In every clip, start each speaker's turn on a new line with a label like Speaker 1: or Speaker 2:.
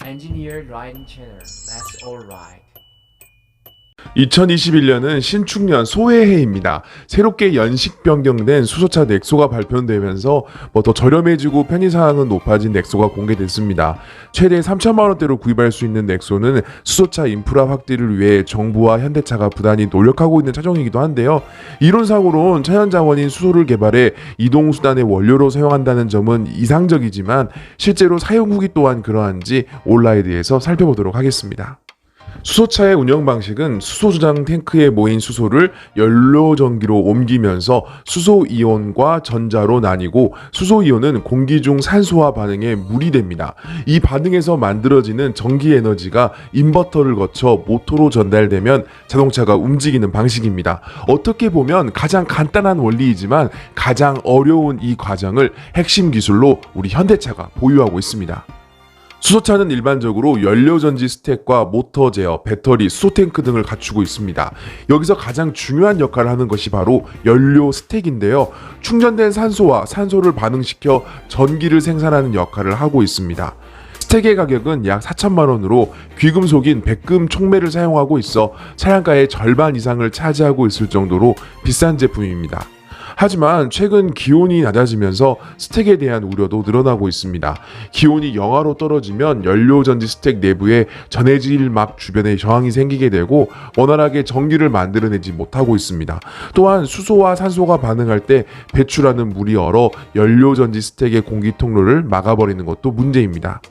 Speaker 1: Engineered Riding Channel. That's alright.
Speaker 2: 2021년은 신축년 소해해입니다. 새롭게 연식 변경된 수소차 넥소가 발표되면서 더 저렴해지고 편의사항은 높아진 넥소가 공개됐습니다. 최대 3천만 원대로 구입할 수 있는 넥소는 수소차 인프라 확대를 위해 정부와 현대차가 부단히 노력하고 있는 차종이기도 한데요. 이론상으론 천연자원인 수소를 개발해 이동수단의 원료로 사용한다는 점은 이상적이지만 실제로 사용 후기 또한 그러한지 온라이드에서 살펴보도록 하겠습니다. 수소차의 운영 방식은 수소 저장 탱크에 모인 수소를 연료 전기로 옮기면서 수소 이온과 전자로 나뉘고 수소 이온은 공기 중 산소와 반응해 물이 됩니다. 이 반응에서 만들어지는 전기 에너지가 인버터를 거쳐 모터로 전달되면 자동차가 움직이는 방식입니다. 어떻게 보면 가장 간단한 원리이지만 가장 어려운 이 과정을 핵심 기술로 우리 현대차가 보유하고 있습니다. 수소차는 일반적으로 연료전지 스택과 모터 제어, 배터리, 수소탱크 등을 갖추고 있습니다. 여기서 가장 중요한 역할을 하는 것이 바로 연료 스택인데요. 충전된 산소와 산소를 반응시켜 전기를 생산하는 역할을 하고 있습니다. 스택의 가격은 약 4천만 원으로 귀금속인 백금 촉매를 사용하고 있어 차량가의 절반 이상을 차지하고 있을 정도로 비싼 제품입니다. 하지만 최근 기온이 낮아지면서 스택에 대한 우려도 늘어나고 있습니다. 기온이 영하로 떨어지면 연료전지 스택 내부에 전해질막 주변에 저항이 생기게 되고 원활하게 전기를 만들어내지 못하고 있습니다. 또한 수소와 산소가 반응할 때 배출하는 물이 얼어 연료전지 스택의 공기 통로를 막아버리는 것도 문제입니다.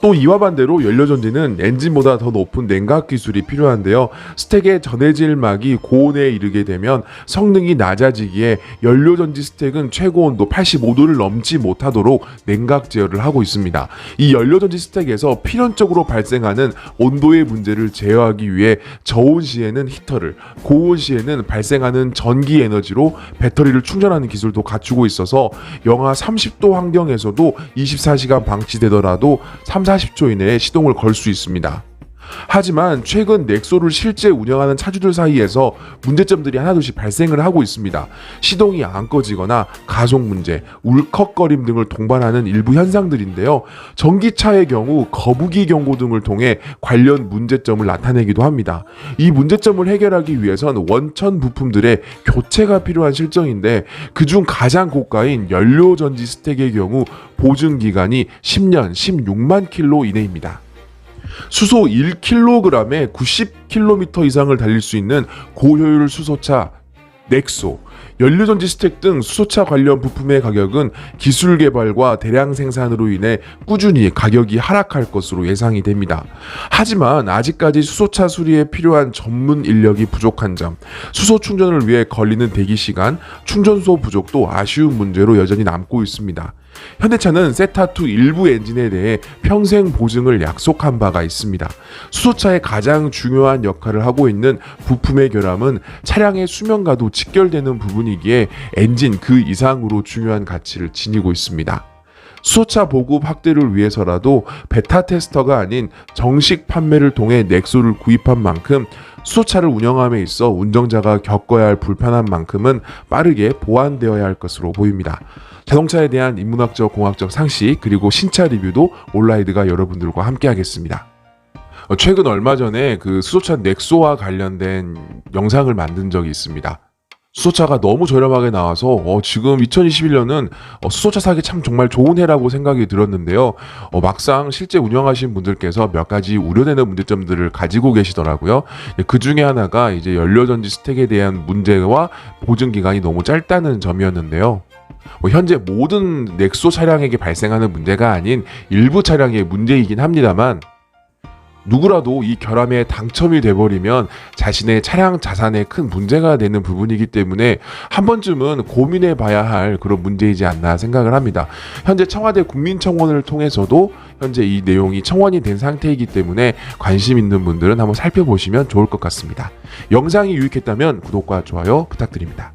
Speaker 2: 또 이와 반대로 연료전지는 엔진보다 더 높은 냉각 기술이 필요한데요. 스택의 전해질막이 고온에 이르게 되면 성능이 낮아지기에 연료전지 스택은 최고 온도 85도를 넘지 못하도록 냉각 제어를 하고 있습니다. 이 연료전지 스택에서 필연적으로 발생하는 온도의 문제를 제어하기 위해 저온 시에는 히터를, 고온 시에는 발생하는 전기 에너지로 배터리를 충전하는 기술도 갖추고 있어서 영하 30도 환경에서도 24시간 방치되더라도 40초 이내에 시동을 걸 수 있습니다. 하지만 최근 넥소를 실제 운영하는 차주들 사이에서 문제점들이 하나둘씩 발생을 하고 있습니다. 시동이 안 꺼지거나 가속 문제, 울컥거림 등을 동반하는 일부 현상들인데요. 전기차의 경우 거북이 경고 등을 통해 관련 문제점을 나타내기도 합니다. 이 문제점을 해결하기 위해선 원천 부품들의 교체가 필요한 실정인데 그중 가장 고가인 연료전지 스택의 경우 보증 기간이 10년 16만 킬로 이내입니다. 수소 1kg에 90km 이상을 달릴 수 있는 고효율 수소차 넥소, 연료전지 스택 등 수소차 관련 부품의 가격은 기술 개발과 대량 생산으로 인해 꾸준히 가격이 하락할 것으로 예상이 됩니다. 하지만 아직까지 수소차 수리에 필요한 전문 인력이 부족한 점, 수소 충전을 위해 걸리는 대기 시간, 충전소 부족도 아쉬운 문제로 여전히 남고 있습니다. 현대차는 세타2 일부 엔진에 대해 평생 보증을 약속한 바가 있습니다. 수소차의 가장 중요한 역할을 하고 있는 부품의 결함은 차량의 수명과도 직결되는 부분이기에 엔진 그 이상으로 중요한 가치를 지니고 있습니다. 수소차 보급 확대를 위해서라도 베타 테스터가 아닌 정식 판매를 통해 넥소를 구입한 만큼 수소차를 운영함에 있어 운전자가 겪어야 할 불편한 만큼은 빠르게 보완되어야 할 것으로 보입니다. 자동차에 대한 인문학적, 공학적 상식 그리고 신차 리뷰도 온라이드가 여러분들과 함께 하겠습니다. 최근 얼마 전에 그 수소차 넥소와 관련된 영상을 만든 적이 있습니다. 수소차가 너무 저렴하게 나와서 지금 2021년은 수소차 사기 참 정말 좋은 해라고 생각이 들었는데요. 막상 실제 운영하신 분들께서 몇 가지 우려되는 문제점들을 가지고 계시더라고요. 그 중에 하나가 이제 연료전지 스택에 대한 문제와 보증 기간이 너무 짧다는 점이었는데요. 현재 모든 넥소 차량에게 발생하는 문제가 아닌 일부 차량의 문제이긴 합니다만 누구라도 이 결함에 당첨이 돼버리면 자신의 차량 자산에 큰 문제가 되는 부분이기 때문에 한 번쯤은 고민해 봐야 할 그런 문제이지 않나 생각을 합니다. 현재 청와대 국민청원을 통해서도 현재 이 내용이 청원이 된 상태이기 때문에 관심 있는 분들은 한번 살펴보시면 좋을 것 같습니다. 영상이 유익했다면 구독과 좋아요 부탁드립니다.